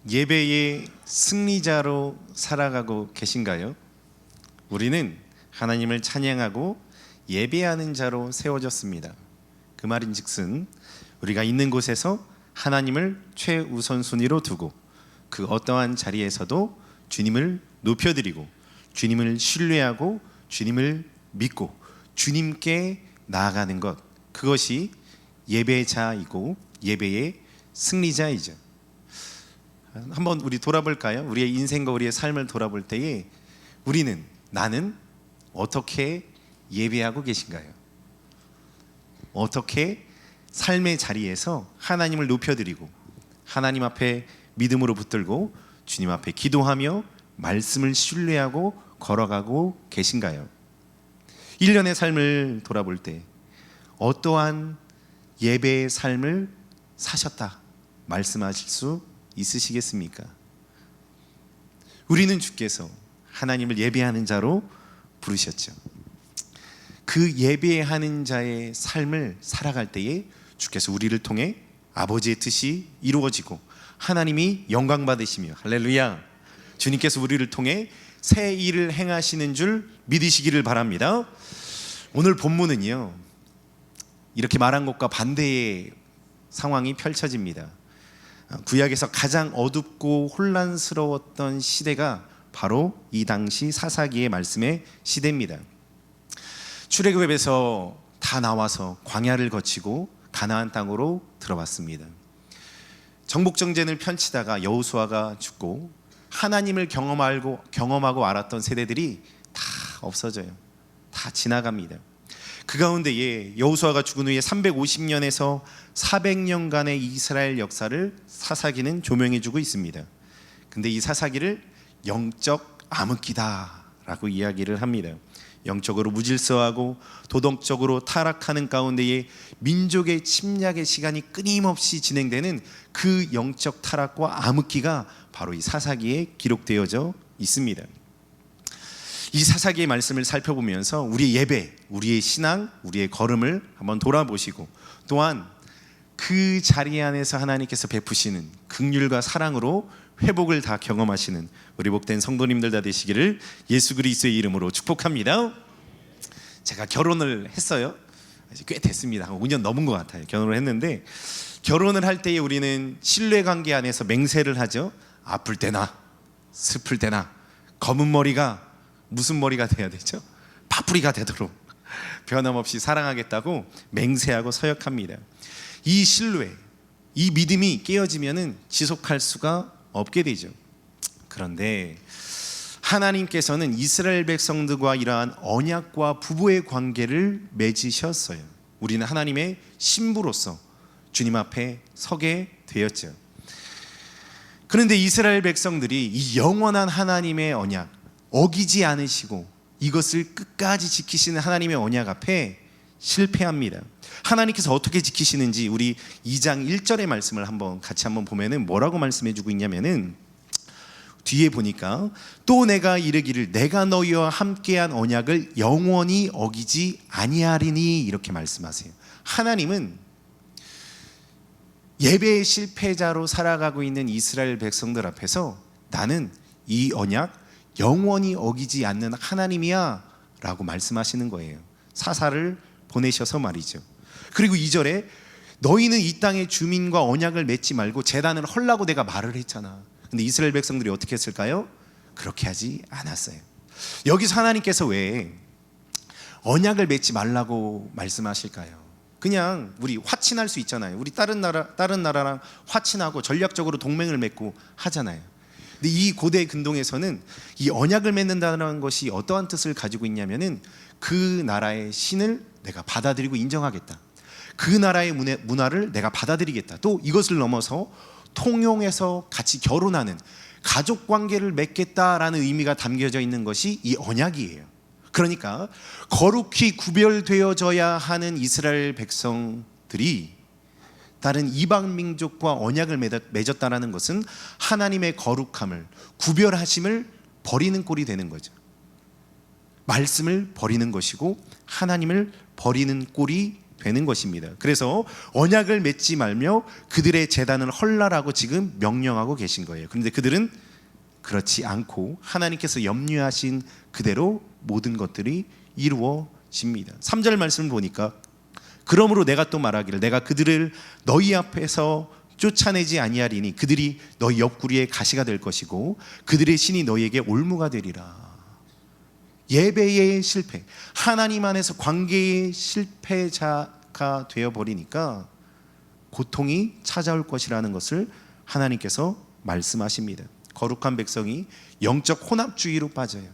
예배의 승리자로 살아가고 계신가요? 우리는 하나님을 찬양하고 예배하는 자로 세워졌습니다. 그 말인즉슨 우리가 있는 곳에서 하나님을 최우선순위로 두고 그 어떠한 자리에서도 주님을 높여드리고 주님을 신뢰하고 주님을 믿고 주님께 나아가는 것, 그것이 예배자이고 예배의 승리자이죠. 한번 우리 돌아볼까요? 우리의 인생과 우리의 삶을 돌아볼 때에 나는 어떻게 예배하고 계신가요? 어떻게 삶의 자리에서 하나님을 높여드리고 하나님 앞에 믿음으로 붙들고 주님 앞에 기도하며 말씀을 신뢰하고 걸어가고 계신가요? 1년의 삶을 돌아볼 때 어떠한 예배의 삶을 사셨다 말씀하실 수 있으시겠습니까? 우리는 주께서 하나님을 예배하는 자로 부르셨죠. 그 예배하는 자의 삶을 살아갈 때에 주께서 우리를 통해 아버지의 뜻이 이루어지고 하나님이 영광 받으시며, 할렐루야, 주님께서 우리를 통해 새 일을 행하시는 줄 믿으시기를 바랍니다. 오늘 본문은요, 이렇게 말한 것과 반대의 상황이 펼쳐집니다. 구약에서 가장 어둡고 혼란스러웠던 시대가 바로 이 당시 사사기의 말씀의 시대입니다. 출애굽에서 다 나와서 광야를 거치고 가나안 땅으로 들어왔습니다. 정복정전을 펼치다가 여호수아가 죽고 하나님을 경험하고 알았던 세대들이 다 없어져요. 다 지나갑니다. 그 가운데에 여호수아가 죽은 후에 350년에서 400년간의 이스라엘 역사를 사사기는 조명해주고 있습니다. 근데 이 사사기를 영적 암흑기다라고 이야기를 합니다. 영적으로 무질서하고 도덕적으로 타락하는 가운데에 민족의 침략의 시간이 끊임없이 진행되는 그 영적 타락과 암흑기가 바로 이 사사기에 기록되어져 있습니다. 이 사사기의 말씀을 살펴보면서 우리의 예배, 우리의 신앙, 우리의 걸음을 한번 돌아보시고 또한 그 자리 안에서 하나님께서 베푸시는 긍휼과 사랑으로 회복을 다 경험하시는 우리 복된 성도님들 다 되시기를 예수 그리스도의 이름으로 축복합니다. 제가 결혼을 했어요. 꽤 됐습니다. 한 5년 넘은 것 같아요. 결혼을 했는데, 결혼을 할 때에 우리는 신뢰관계 안에서 맹세를 하죠. 아플 때나 슬플 때나 검은 머리가 무슨 머리가 돼야 되죠? 파뿌리가 되도록 변함없이 사랑하겠다고 맹세하고 서약합니다. 이 신뢰, 이 믿음이 깨어지면은 지속할 수가 없게 되죠. 그런데 하나님께서는 이스라엘 백성들과 이러한 언약과 부부의 관계를 맺으셨어요. 우리는 하나님의 신부로서 주님 앞에 서게 되었죠. 그런데 이스라엘 백성들이 이 영원한 하나님의 언약 어기지 않으시고 이것을 끝까지 지키시는 하나님의 언약 앞에 실패합니다. 하나님께서 어떻게 지키시는지 우리 2장 1절의 말씀을 같이 한번 보면은 뭐라고 말씀해 주고 있냐면은, 뒤에 보니까 또 내가 이르기를 내가 너희와 함께한 언약을 영원히 어기지 아니하리니, 이렇게 말씀하세요. 하나님은 예배의 실패자로 살아가고 있는 이스라엘 백성들 앞에서 나는 이 언약 영원히 어기지 않는 하나님이야 라고 말씀하시는 거예요. 사사를 보내셔서 말이죠. 그리고 2절에 너희는 이 땅의 주민과 언약을 맺지 말고 제단을 헐라고 내가 말을 했잖아. 근데 이스라엘 백성들이 어떻게 했을까요? 그렇게 하지 않았어요. 여기서 하나님께서 왜 언약을 맺지 말라고 말씀하실까요? 그냥 우리 화친할 수 있잖아요. 우리 다른 나라랑 화친하고 전략적으로 동맹을 맺고 하잖아요. 근데 이 고대 근동에서는 이 언약을 맺는다는 것이 어떠한 뜻을 가지고 있냐면은 그 나라의 신을 내가 받아들이고 인정하겠다. 그 나라의 문화를 내가 받아들이겠다. 또 이것을 넘어서 통용해서 같이 결혼하는 가족 관계를 맺겠다라는 의미가 담겨져 있는 것이 이 언약이에요. 그러니까 거룩히 구별되어져야 하는 이스라엘 백성들이 다른 이방 민족과 언약을 맺었다는 것은 하나님의 거룩함을, 구별하심을 버리는 꼴이 되는 거죠. 말씀을 버리는 것이고 하나님을 버리는 꼴이 되는 것입니다. 그래서 언약을 맺지 말며 그들의 제단을 헐라라고 지금 명령하고 계신 거예요. 그런데 그들은 그렇지 않고 하나님께서 염려하신 그대로 모든 것들이 이루어집니다. 3절 말씀을 보니까 그러므로 내가 또 말하기를 내가 그들을 너희 앞에서 쫓아내지 아니하리니 그들이 너희 옆구리에 가시가 될 것이고 그들의 신이 너희에게 올무가 되리라. 예배의 실패, 하나님 안에서 관계의 실패자가 되어버리니까 고통이 찾아올 것이라는 것을 하나님께서 말씀하십니다. 거룩한 백성이 영적 혼합주의로 빠져요.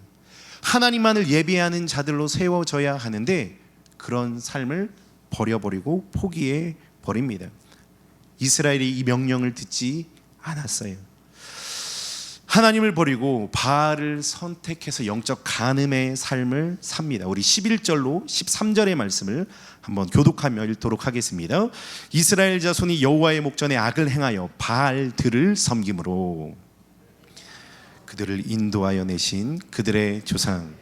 하나님만을 예배하는 자들로 세워져야 하는데 그런 삶을 버려버리고 포기해 버립니다. 이스라엘이 이 명령을 듣지 않았어요. 하나님을 버리고 바알을 선택해서 영적 간음의 삶을 삽니다. 우리 11절로 13절의 말씀을 한번 교독하며 읽도록 하겠습니다. 이스라엘 자손이 여호와의 목전에 악을 행하여 바알들을 섬김으로 그들을 인도하여 내신 그들의 조상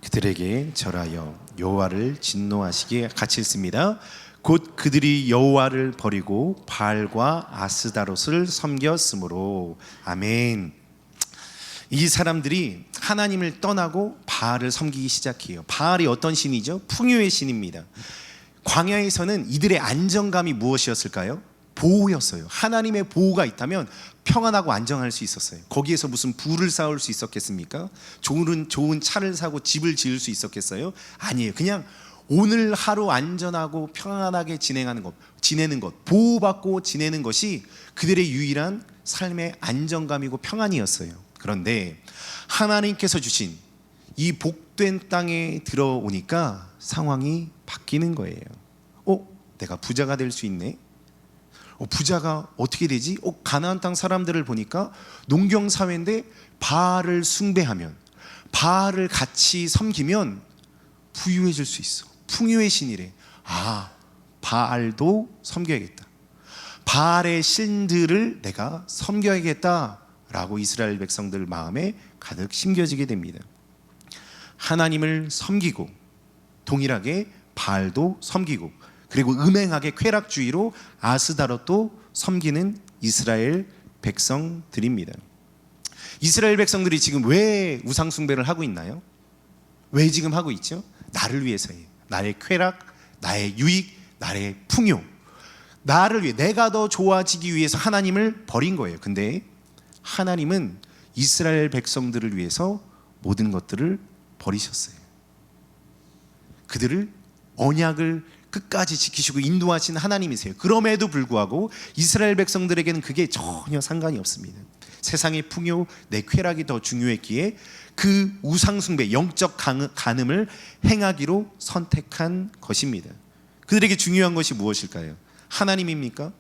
그들에게 절하여 여호와를 진노하시게 같이 읽습니다. 곧 그들이 여호와를 버리고 바알과 아스다롯을 섬겼으므로. 아멘. 이 사람들이 하나님을 떠나고 바알을 섬기기 시작해요. 바알이 어떤 신이죠? 풍요의 신입니다. 광야에서는 이들의 안정감이 무엇이었을까요? 보호였어요. 하나님의 보호가 있다면 평안하고 안정할 수 있었어요. 거기에서 무슨 부를 쌓을 수 있었겠습니까? 좋은 차를 사고 집을 지을 수 있었겠어요? 아니에요. 그냥 오늘 하루 안전하고 평안하게 지내는 것, 보호받고 지내는 것이 그들의 유일한 삶의 안정감이고 평안이었어요. 그런데 하나님께서 주신 이 복된 땅에 들어오니까 상황이 바뀌는 거예요. 내가 부자가 될 수 있네. 부자가 어떻게 되지? 가나안 땅 사람들을 보니까 농경사회인데 바알을 숭배하면, 바알을 같이 섬기면 부유해질 수 있어. 풍요의 신이래. 바알도 섬겨야겠다. 바알의 신들을 내가 섬겨야겠다라고 이스라엘 백성들 마음에 가득 심겨지게 됩니다. 하나님을 섬기고 동일하게 바알도 섬기고 그리고 음행하게 쾌락주의로 아스다롯도 섬기는 이스라엘 백성들입니다. 이스라엘 백성들이 지금 왜 우상 숭배를 하고 있나요? 왜 지금 하고 있죠? 나를 위해서예요. 나의 쾌락, 나의 유익, 나의 풍요, 나를 위해, 내가 더 좋아지기 위해서 하나님을 버린 거예요. 근데 하나님은 이스라엘 백성들을 위해서 모든 것들을 버리셨어요. 그들을 언약을 끝까지 지키시고 인도하신 하나님이세요. 그럼에도 불구하고 이스라엘 백성들에게는 그게 전혀 상관이 없습니다. 세상의 풍요, 내 쾌락이 더 중요했기에 그 우상숭배, 영적 간음을 행하기로 선택한 것입니다. 그들에게 중요한 것이 무엇일까요? 하나님입니까?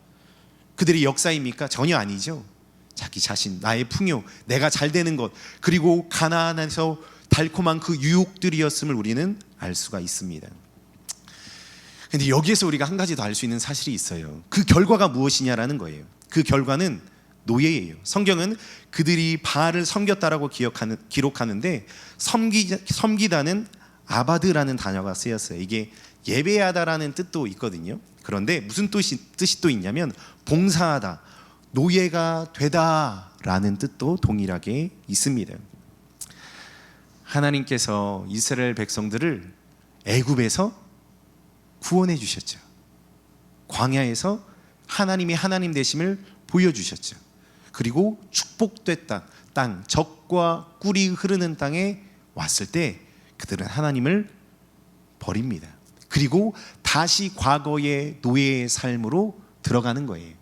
그들의 역사입니까? 전혀 아니죠. 자기 자신, 나의 풍요, 내가 잘 되는 것, 그리고 가나안에서 달콤한 그 유혹들이었음을 우리는 알 수가 있습니다. 근데 여기에서 우리가 한 가지 더 알 수 있는 사실이 있어요. 그 결과가 무엇이냐라는 거예요. 그 결과는 노예예요. 성경은 그들이 바알을 섬겼다라고 기록하는데 섬기다는 아바드라는 단어가 쓰였어요. 이게 예배하다라는 뜻도 있거든요. 그런데 무슨 뜻이 또 있냐면 봉사하다, 노예가 되다라는 뜻도 동일하게 있습니다. 하나님께서 이스라엘 백성들을 애굽에서 구원해 주셨죠. 광야에서 하나님이 하나님 되심을 보여주셨죠. 그리고 축복됐다 땅, 젖과 꿀이 흐르는 땅에 왔을 때 그들은 하나님을 버립니다. 그리고 다시 과거의 노예의 삶으로 들어가는 거예요.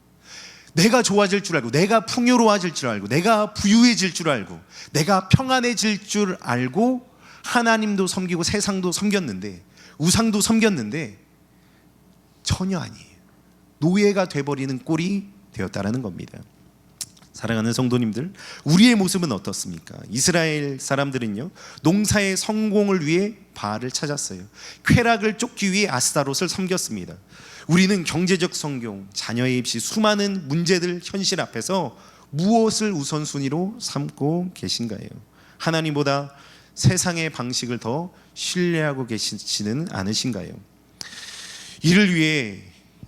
내가 좋아질 줄 알고, 내가 풍요로워질 줄 알고, 내가 부유해질 줄 알고, 내가 평안해질 줄 알고 하나님도 섬기고 세상도 섬겼는데, 우상도 섬겼는데 전혀 아니에요. 노예가 돼버리는 꼴이 되었다라는 겁니다. 사랑하는 성도님들, 우리의 모습은 어떻습니까? 이스라엘 사람들은요, 농사의 성공을 위해 바알을 찾았어요. 쾌락을 쫓기 위해 아스타롯을 섬겼습니다. 우리는 경제적 성공, 자녀의 입시, 수많은 문제들 현실 앞에서 무엇을 우선순위로 삼고 계신가요? 하나님보다 세상의 방식을 더 신뢰하고 계시지는 않으신가요? 이를 위해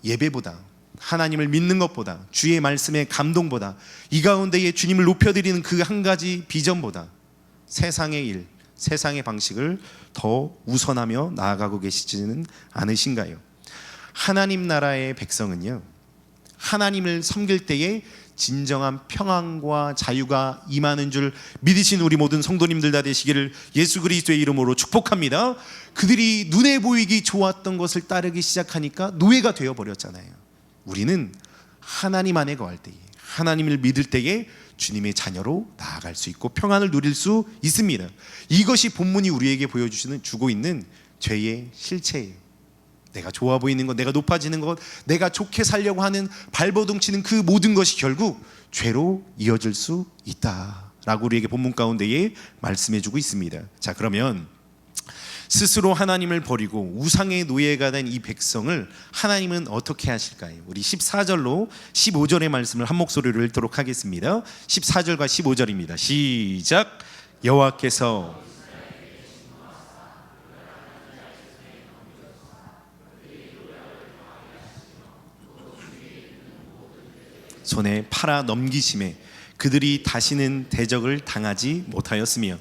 예배보다, 하나님을 믿는 것보다, 주의 말씀의 감동보다, 이 가운데에 주님을 높여드리는 그 한 가지 비전보다 세상의 일, 세상의 방식을 더 우선하며 나아가고 계시지는 않으신가요? 하나님 나라의 백성은요, 하나님을 섬길 때에 진정한 평안과 자유가 임하는 줄 믿으신 우리 모든 성도님들 다 되시기를 예수 그리스도의 이름으로 축복합니다. 그들이 눈에 보이기 좋았던 것을 따르기 시작하니까 노예가 되어버렸잖아요. 우리는 하나님 안에 거할 때에, 하나님을 믿을 때에 주님의 자녀로 나아갈 수 있고 평안을 누릴 수 있습니다. 이것이 본문이 우리에게 주고 있는 죄의 실체예요. 내가 좋아 보이는 것, 내가 높아지는 것, 내가 좋게 살려고 하는 발버둥 치는 그 모든 것이 결국 죄로 이어질 수 있다라고 우리에게 본문 가운데에 말씀해주고 있습니다. 자, 그러면 스스로 하나님을 버리고 우상의 노예가 된 이 백성을 하나님은 어떻게 하실까요? 우리 14절로 15절의 말씀을 한 목소리로 읽도록 하겠습니다. 14절과 15절입니다. 시작. 여호와께서 손에 팔아 넘기심에 그들이 다시는 대적을 당하지 못하였으며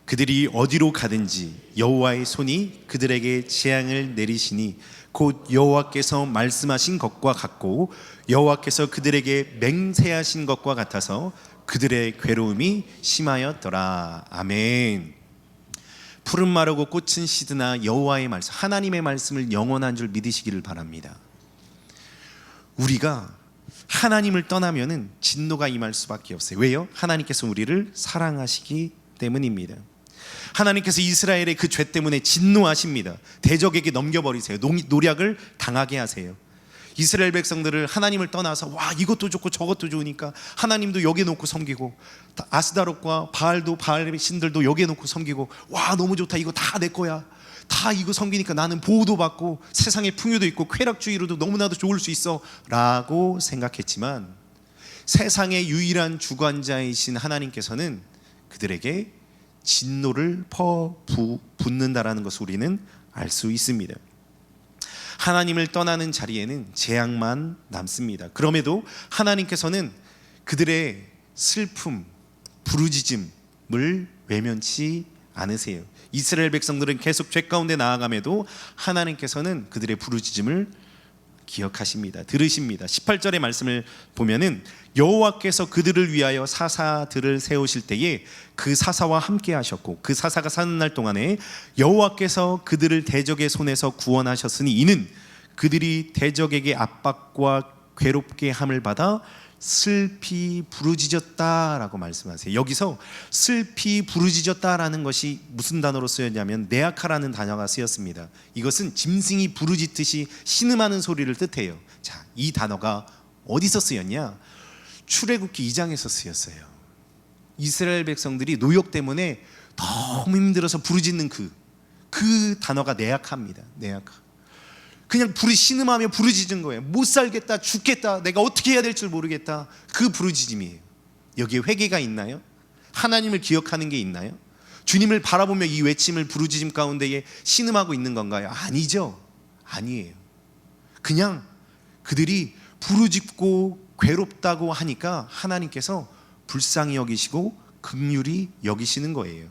그들이 어디로 가든지 여호와의 손이 그들에게 재앙을 내리시니 곧 여호와께서 말씀하신 것과 같고 여호와께서 그들에게 맹세하신 것과 같아서 그들의 괴로움이 심하였더라. 아멘. 푸른 마르고 꽃은 시드나 여호와의 말씀, 하나님의 말씀을 영원한 줄 믿으시기를 바랍니다. 우리가 하나님을 떠나면은 진노가 임할 수밖에 없어요. 왜요? 하나님께서 우리를 사랑하시기 때문입니다. 하나님께서 이스라엘의 그 죄 때문에 진노하십니다. 대적에게 넘겨버리세요. 노략을 당하게 하세요. 이스라엘 백성들을 하나님을 떠나서 와 이것도 좋고 저것도 좋으니까 하나님도 여기에 놓고 섬기고 아스다롯과 바알도 바알의 신들도 여기에 놓고 섬기고 와 너무 좋다 이거 다 내 거야. 다 이거 섬기니까 나는 보호도 받고 세상에 풍요도 있고 쾌락주의로도 너무나도 좋을 수 있어 라고 생각했지만 세상의 유일한 주관자이신 하나님께서는 그들에게 진노를 퍼붓는다라는 것을 우리는 알 수 있습니다. 하나님을 떠나는 자리에는 재앙만 남습니다. 그럼에도 하나님께서는 그들의 슬픔, 부르짖음을 외면치 않으세요. 이스라엘 백성들은 계속 죄 가운데 나아감에도 하나님께서는 그들의 부르짖음을 기억하십니다. 들으십니다. 18절의 말씀을 보면은 여호와께서 그들을 위하여 사사들을 세우실 때에 그 사사와 함께 하셨고 그 사사가 사는 날 동안에 여호와께서 그들을 대적의 손에서 구원하셨으니 이는 그들이 대적에게 압박과 괴롭게 함을 받아 슬피 부르짖었다라고 말씀하세요. 여기서 슬피 부르짖었다라는 것이 무슨 단어로 쓰였냐면 네아카라는 단어가 쓰였습니다. 이것은 짐승이 부르짖듯이 신음하는 소리를 뜻해요. 자, 이 단어가 어디서 쓰였냐? 출애굽기 2장에서 쓰였어요. 이스라엘 백성들이 노역 때문에 너무 힘들어서 부르짖는 그 단어가 네아카입니다. 네아카. 그냥 신음하며 부르짖은 거예요. 못 살겠다, 죽겠다, 내가 어떻게 해야 될 줄 모르겠다. 그 부르짖음이에요. 여기에 회개가 있나요? 하나님을 기억하는 게 있나요? 주님을 바라보며 이 외침을 부르짖음 가운데에 신음하고 있는 건가요? 아니죠. 아니에요. 그냥 그들이 부르짖고 괴롭다고 하니까 하나님께서 불쌍히 여기시고 긍휼히 여기시는 거예요.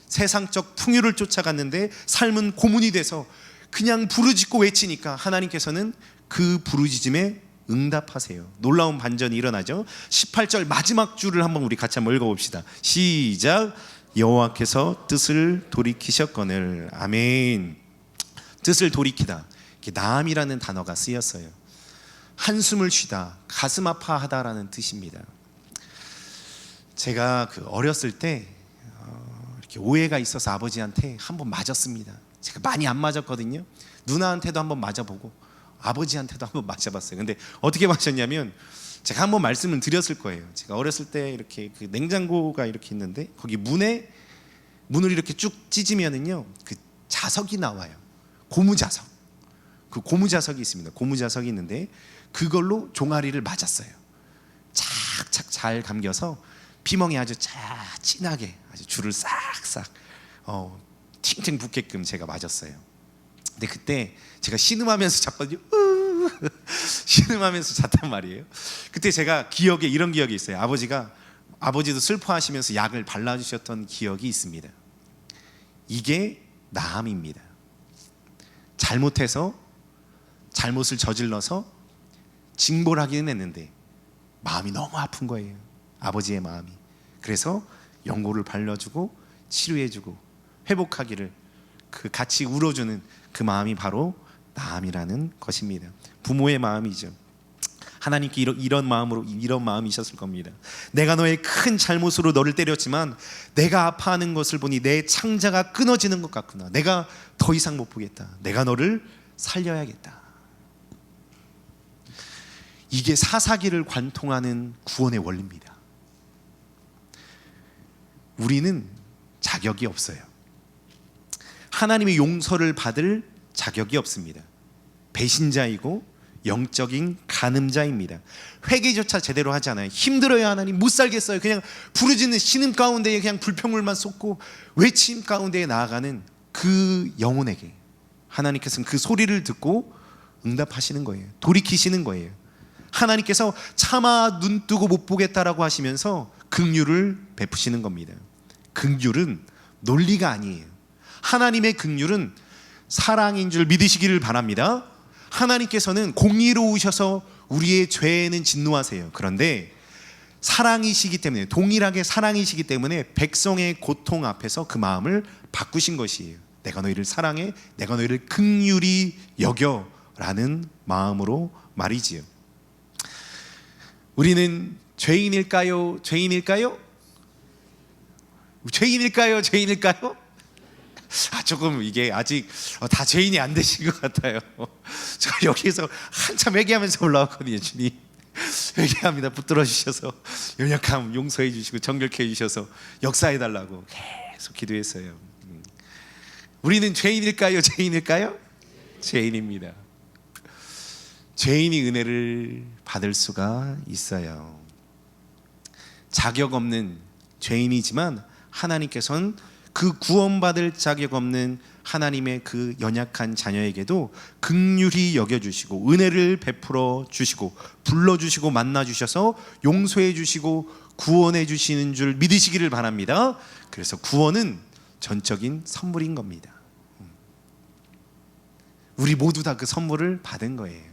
세상적 풍요를 쫓아갔는데 삶은 고문이 돼서 그냥 부르짖고 외치니까 하나님께서는 그 부르짖음에 응답하세요. 놀라운 반전이 일어나죠. 18절 마지막 줄을 한번 우리 같이 한번 읽어봅시다. 시작. 여호와께서 뜻을 돌이키셨거늘. 아멘. 뜻을 돌이키다, 나암이라는 단어가 쓰였어요. 한숨을 쉬다, 가슴 아파하다라는 뜻입니다. 제가 어렸을 때 이렇게 오해가 있어서 아버지한테 한번 맞았습니다. 제가 많이 안 맞았거든요. 누나한테도 한번 맞아보고 아버지한테도 한번 맞아봤어요. 근데 어떻게 맞았냐면 제가 한번 말씀을 드렸을 거예요. 제가 어렸을 때 이렇게 그 냉장고가 이렇게 있는데 거기 문을 이렇게 쭉 찢으면은요 그 자석이 나와요. 고무자석. 그 고무자석이 있습니다. 고무자석이 있는데 그걸로 종아리를 맞았어요. 착착 잘 감겨서 피멍이 아주 진하게 아주 줄을 싹싹 팅팅 붓게끔 제가 맞았어요. 근데 그때 제가 신음하면서 잤거든요. 신음하면서 잤단 말이에요. 그때 제가 기억에 이런 기억이 있어요. 아버지도 슬퍼하시면서 약을 발라주셨던 기억이 있습니다. 이게 나음입니다. 잘못을 저질러서 징벌 하기는 했는데 마음이 너무 아픈 거예요. 아버지의 마음이. 그래서 연고를 발라주고 치료해주고 회복하기를 같이 울어주는 그 마음이 바로 나음이라는 것입니다. 부모의 마음이죠. 하나님께 이런 마음이셨을 겁니다. 내가 너의 큰 잘못으로 너를 때렸지만 내가 아파하는 것을 보니 내 창자가 끊어지는 것 같구나. 내가 더 이상 못 보겠다. 내가 너를 살려야겠다. 이게 사사기를 관통하는 구원의 원리입니다. 우리는 자격이 없어요. 하나님의 용서를 받을 자격이 없습니다. 배신자이고 영적인 간음자입니다. 회개조차 제대로 하지 않아요. 힘들어요. 하나님 못 살겠어요. 그냥 부르짖는 신음 가운데에 그냥 불평물만 쏟고 외침 가운데에 나아가는 그 영혼에게 하나님께서는 그 소리를 듣고 응답하시는 거예요. 돌이키시는 거예요. 하나님께서 차마 눈 뜨고 못 보겠다라고 하시면서 긍휼을 베푸시는 겁니다. 긍휼은 논리가 아니에요. 하나님의 긍휼은 사랑인 줄 믿으시기를 바랍니다. 하나님께서는 공의로우셔서 우리의 죄에는 진노하세요. 그런데 사랑이시기 때문에, 동일하게 사랑이시기 때문에 백성의 고통 앞에서 그 마음을 바꾸신 것이에요. 내가 너희를 사랑해, 내가 너희를 긍휼히 여겨 라는 마음으로 말이지요. 우리는 죄인일까요? 죄인일까요? 죄인일까요? 죄인일까요? 조금 이게 아직 다 죄인이 안 되신 것 같아요. 제가 여기에서 한참 회개하면서 올라왔거든요. 주님 회개합니다. 붙들어 주셔서 연약함 용서해 주시고 정결케 해 주셔서 역사해 달라고 계속 기도했어요. 우리는 죄인일까요? 죄인일까요? 죄인입니다. 죄인이 은혜를 받을 수가 있어요. 자격 없는 죄인이지만 하나님께서는 그 구원받을 자격 없는 하나님의 그 연약한 자녀에게도 긍휼히 여겨주시고 은혜를 베풀어 주시고 불러주시고 만나주셔서 용서해 주시고 구원해 주시는 줄 믿으시기를 바랍니다. 그래서 구원은 전적인 선물인 겁니다. 우리 모두 다 그 선물을 받은 거예요.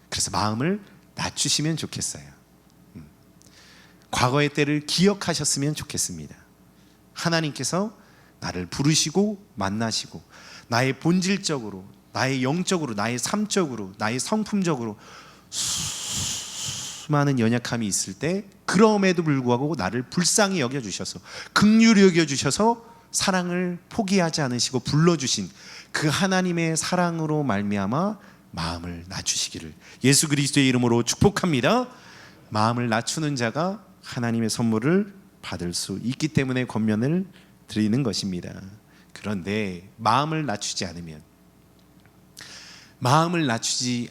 그래서 마음을 낮추시면 좋겠어요. 과거의 때를 기억하셨으면 좋겠습니다. 하나님께서 나를 부르시고 만나시고 나의 본질적으로, 나의 영적으로, 나의 삶적으로, 나의 성품적으로 수많은 연약함이 있을 때 그럼에도 불구하고 나를 불쌍히 여겨주셔서 긍휼히 여겨주셔서 사랑을 포기하지 않으시고 불러주신 그 하나님의 사랑으로 말미암아 마음을 낮추시기를 예수 그리스도의 이름으로 축복합니다. 마음을 낮추는 자가 하나님의 선물을 받을 수 있기 때문에 권면을 드리는 것입니다. 그런데 마음을 낮추지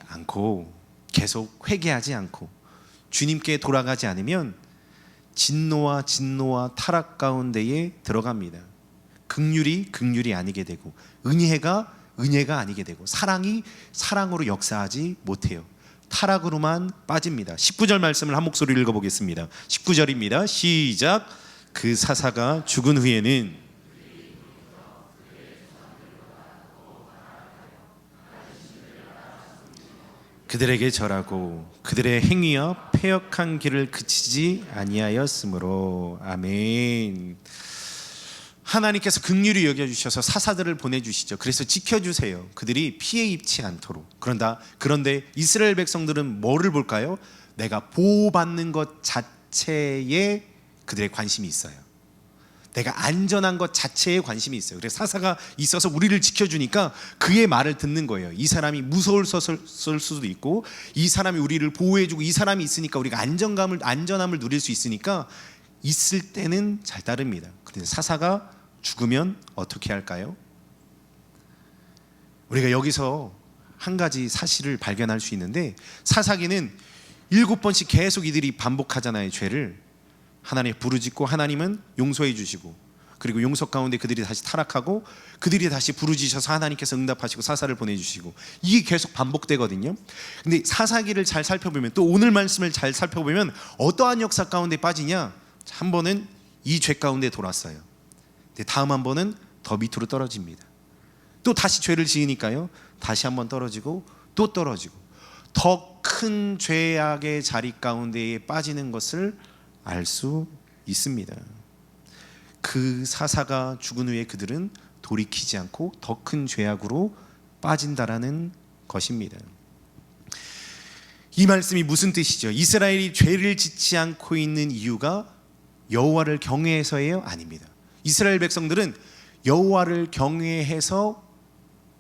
않고 계속 회개하지 않고 주님께 돌아가지 않으면 진노와 타락 가운데에 들어갑니다. 긍휼이 아니게 되고 은혜가 아니게 되고 사랑이 사랑으로 역사하지 못해요. 타락으로만 빠집니다. 19절 말씀을 한 목소리로 읽어보겠습니다. 19절입니다. 시작. 그 사사가 죽은 후에는 그들에게 절하고 그들의 행위와 패역한 길을 그치지 아니하였으므로. 아멘. 하나님께서 긍휼히 여겨주셔서 사사들을 보내주시죠. 그래서 지켜주세요. 그들이 피해 입지 않도록. 그런데 이스라엘 백성들은 뭐를 볼까요? 내가 보호받는 것 자체에 그들의 관심이 있어요. 내가 안전한 것 자체에 관심이 있어요. 그래서 사사가 있어서 우리를 지켜주니까 그의 말을 듣는 거예요. 이 사람이 무서울 수도 있고 이 사람이 우리를 보호해주고 이 사람이 있으니까 우리가 안전함을 누릴 수 있으니까 있을 때는 잘 따릅니다. 그런데 사사가 죽으면 어떻게 할까요? 우리가 여기서 한 가지 사실을 발견할 수 있는데 사사기는 7번씩 계속 이들이 반복하잖아요. 죄를. 하나님의 부르짖고 하나님은 용서해 주시고, 그리고 용서 가운데 그들이 다시 타락하고 그들이 다시 부르짖으셔서 하나님께서 응답하시고 사사를 보내주시고, 이게 계속 반복되거든요. 근데 사사기를 잘 살펴보면, 또 오늘 말씀을 잘 살펴보면 어떠한 역사 가운데 빠지냐, 한 번은 이 죄 가운데 돌았어요. 근데 다음 한 번은 더 밑으로 떨어집니다. 또 다시 죄를 지으니까요, 다시 한 번 떨어지고 또 떨어지고, 더 큰 죄악의 자리 가운데에 빠지는 것을 알 수 있습니다. 그 사사가 죽은 후에 그들은 돌이키지 않고 더 큰 죄악으로 빠진다라는 것입니다. 이 말씀이 무슨 뜻이죠? 이스라엘이 죄를 짓지 않고 있는 이유가 여호와를 경외해서예요? 아닙니다. 이스라엘 백성들은 여호와를 경외해서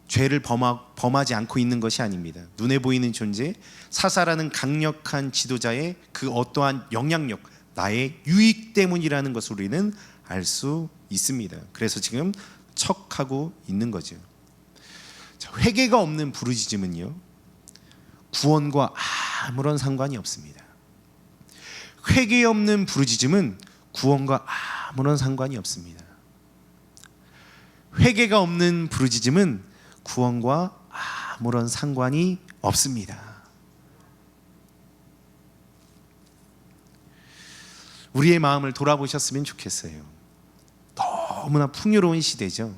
죄를 범하지 않고 있는 것이 아닙니다. 눈에 보이는 존재, 사사라는 강력한 지도자의 그 어떠한 영향력, 나의 유익 때문이라는 것을 우리는 알 수 있습니다. 그래서 지금 척하고 있는 거죠. 회개가 없는 부르짖음은요, 구원과 아무런 상관이 없습니다. 회개 없는 부르짖음은 구원과 아무런 상관이 없습니다. 회개가 없는 부르짖음은 구원과 아무런 상관이 없습니다. 우리의 마음을 돌아보셨으면 좋겠어요. 너무나 풍요로운 시대죠.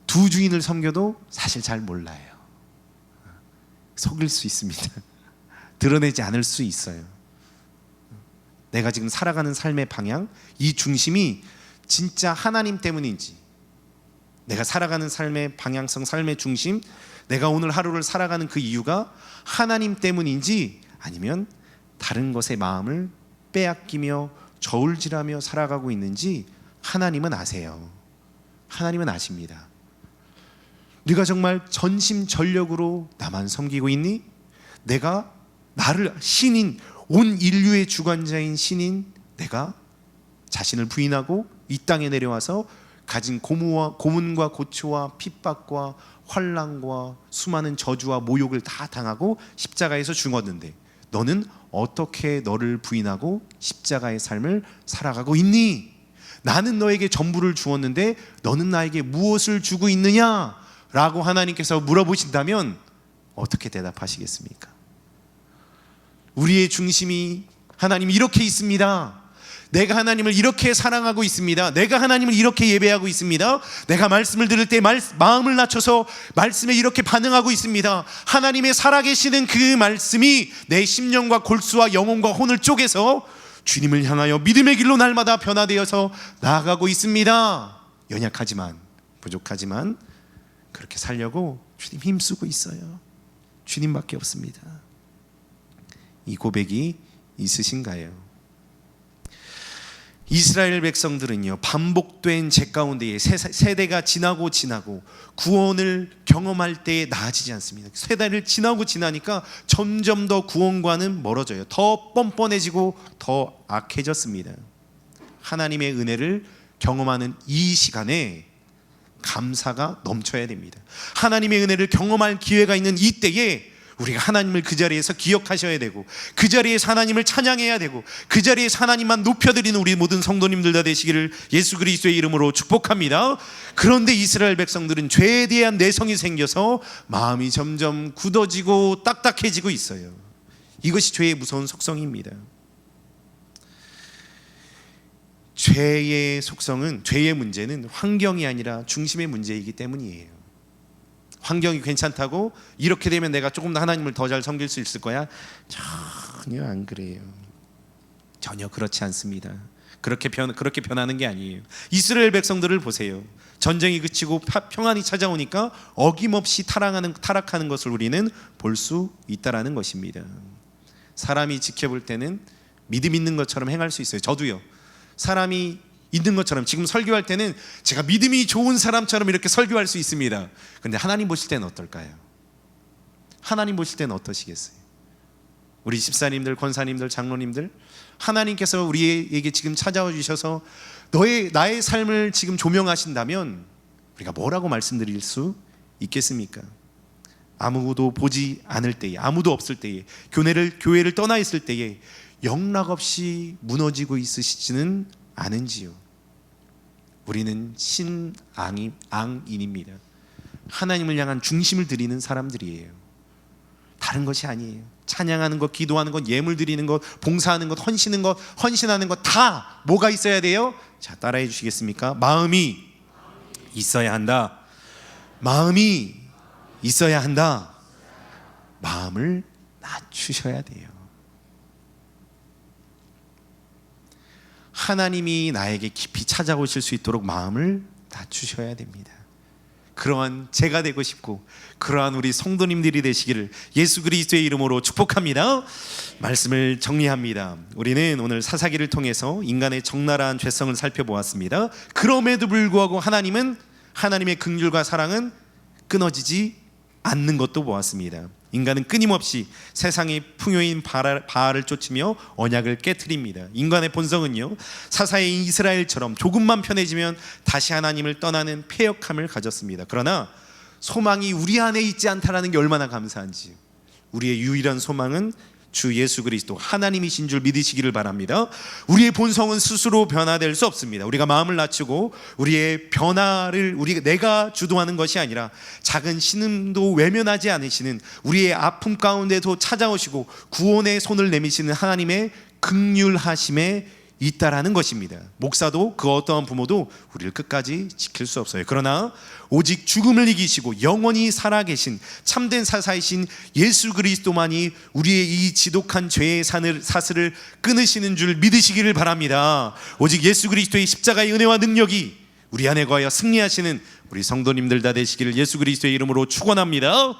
두 주인을 섬겨도 사실 잘 몰라요. 속일 수 있습니다. 드러내지 않을 수 있어요. 내가 지금 살아가는 삶의 방향, 이 중심이 진짜 하나님 때문인지, 내가 살아가는 삶의 방향성, 삶의 중심, 내가 오늘 하루를 살아가는 그 이유가 하나님 때문인지 아니면 다른 것에 마음을 빼앗기며 저울질하며 살아가고 있는지 하나님은 아세요. 하나님은 아십니다. 네가 정말 전심전력으로 나만 섬기고 있니? 내가 나를 신인, 온 인류의 주관자인 신인 내가 자신을 부인하고 이 땅에 내려와서 가진 고문과 고초와 핍박과 환난과 수많은 저주와 모욕을 다 당하고 십자가에서 죽었는데, 너는 어떻게 너를 부인하고 십자가의 삶을 살아가고 있니? 나는 너에게 전부를 주었는데 너는 나에게 무엇을 주고 있느냐? 라고 하나님께서 물어보신다면 어떻게 대답하시겠습니까? 우리의 중심이 하나님이 이렇게 있습니다. 내가 하나님을 이렇게 사랑하고 있습니다. 내가 하나님을 이렇게 예배하고 있습니다. 내가 말씀을 들을 때 마음을 낮춰서 말씀에 이렇게 반응하고 있습니다. 하나님의 살아계시는 그 말씀이 내 심령과 골수와 영혼과 혼을 쪼개서 주님을 향하여 믿음의 길로 날마다 변화되어서 나아가고 있습니다. 연약하지만, 부족하지만 그렇게 살려고 주님 힘쓰고 있어요. 주님밖에 없습니다. 이 고백이 있으신가요? 이스라엘 백성들은요, 반복된 죄 가운데에 세대가 지나고 구원을 경험할 때에 나아지지 않습니다. 세대를 지나니까 점점 더 구원과는 멀어져요. 더 뻔뻔해지고 더 악해졌습니다. 하나님의 은혜를 경험하는 이 시간에 감사가 넘쳐야 됩니다. 하나님의 은혜를 경험할 기회가 있는 이때에 우리가 하나님을 그 자리에서 기억하셔야 되고, 그 자리에서 하나님을 찬양해야 되고, 그 자리에서 하나님만 높여드리는 우리 모든 성도님들 다 되시기를 예수 그리스도의 이름으로 축복합니다. 그런데 이스라엘 백성들은 죄에 대한 내성이 생겨서 마음이 점점 굳어지고 딱딱해지고 있어요. 이것이 죄의 무서운 속성입니다. 죄의 속성은, 죄의 문제는 환경이 아니라 중심의 문제이기 때문이에요. 환경이 괜찮다고 이렇게 되면 내가 조금 더 하나님을 더 잘 섬길 수 있을 거야? 전혀 안 그래요. 전혀 그렇지 않습니다. 그렇게 변하는 게 아니에요. 이스라엘 백성들을 보세요. 전쟁이 그치고 평안이 찾아오니까 어김없이 타락하는 것을 우리는 볼 수 있다라는 것입니다. 사람이 지켜볼 때는 믿음 있는 것처럼 행할 수 있어요. 저도요. 사람이 있는 것처럼 지금 설교할 때는 제가 믿음이 좋은 사람처럼 이렇게 설교할 수 있습니다. 그런데 하나님 보실 때는 어떨까요? 하나님 보실 때는 어떠시겠어요? 우리 집사님들, 권사님들, 장로님들, 하나님께서 우리에게 지금 찾아와 주셔서 나의 삶을 지금 조명하신다면 우리가 뭐라고 말씀드릴 수 있겠습니까? 아무도 보지 않을 때에, 아무도 없을 때에, 교회를 떠나 있을 때에 영락없이 무너지고 있으시지는 않은지요. 우리는 신앙인입니다. 하나님을 향한 중심을 드리는 사람들이에요. 다른 것이 아니에요. 찬양하는 것, 기도하는 것, 예물 드리는 것, 봉사하는 것, 헌신하는 것 다 뭐가 있어야 돼요? 자, 따라해 주시겠습니까? 마음이 있어야 한다. 마음이 있어야 한다. 마음을 낮추셔야 돼요. 하나님이 나에게 깊이 찾아오실 수 있도록 마음을 낮추셔야 됩니다. 그러한 제가 되고 싶고 그러한 우리 성도님들이 되시기를 예수 그리스도의 이름으로 축복합니다. 말씀을 정리합니다. 우리는 오늘 사사기를 통해서 인간의 적나라한 죄성을 살펴보았습니다. 그럼에도 불구하고 하나님의 긍휼과 사랑은 끊어지지 않는 것도 보았습니다. 인간은 끊임없이 세상의 풍요인 바알을 쫓으며 언약을 깨트립니다. 인간의 본성은요, 사사의 이스라엘처럼 조금만 편해지면 다시 하나님을 떠나는 패역함을 가졌습니다. 그러나 소망이 우리 안에 있지 않다라는 게 얼마나 감사한지요. 우리의 유일한 소망은 주 예수 그리스도 하나님이신 줄 믿으시기를 바랍니다. 우리의 본성은 스스로 변화될 수 없습니다. 우리가 마음을 낮추고 우리의 변화를 내가 주도하는 것이 아니라 작은 신음도 외면하지 않으시는, 우리의 아픔 가운데도 찾아오시고 구원의 손을 내미시는 하나님의 긍휼하심에 있다라는 것입니다. 목사도 그 어떠한 부모도 우리를 끝까지 지킬 수 없어요. 그러나 오직 죽음을 이기시고 영원히 살아계신 참된 사사이신 예수 그리스도만이 우리의 이 지독한 죄의 사슬을 끊으시는 줄 믿으시기를 바랍니다. 오직 예수 그리스도의 십자가의 은혜와 능력이 우리 안에 거하여 승리하시는 우리 성도님들 다 되시기를 예수 그리스도의 이름으로 축원합니다.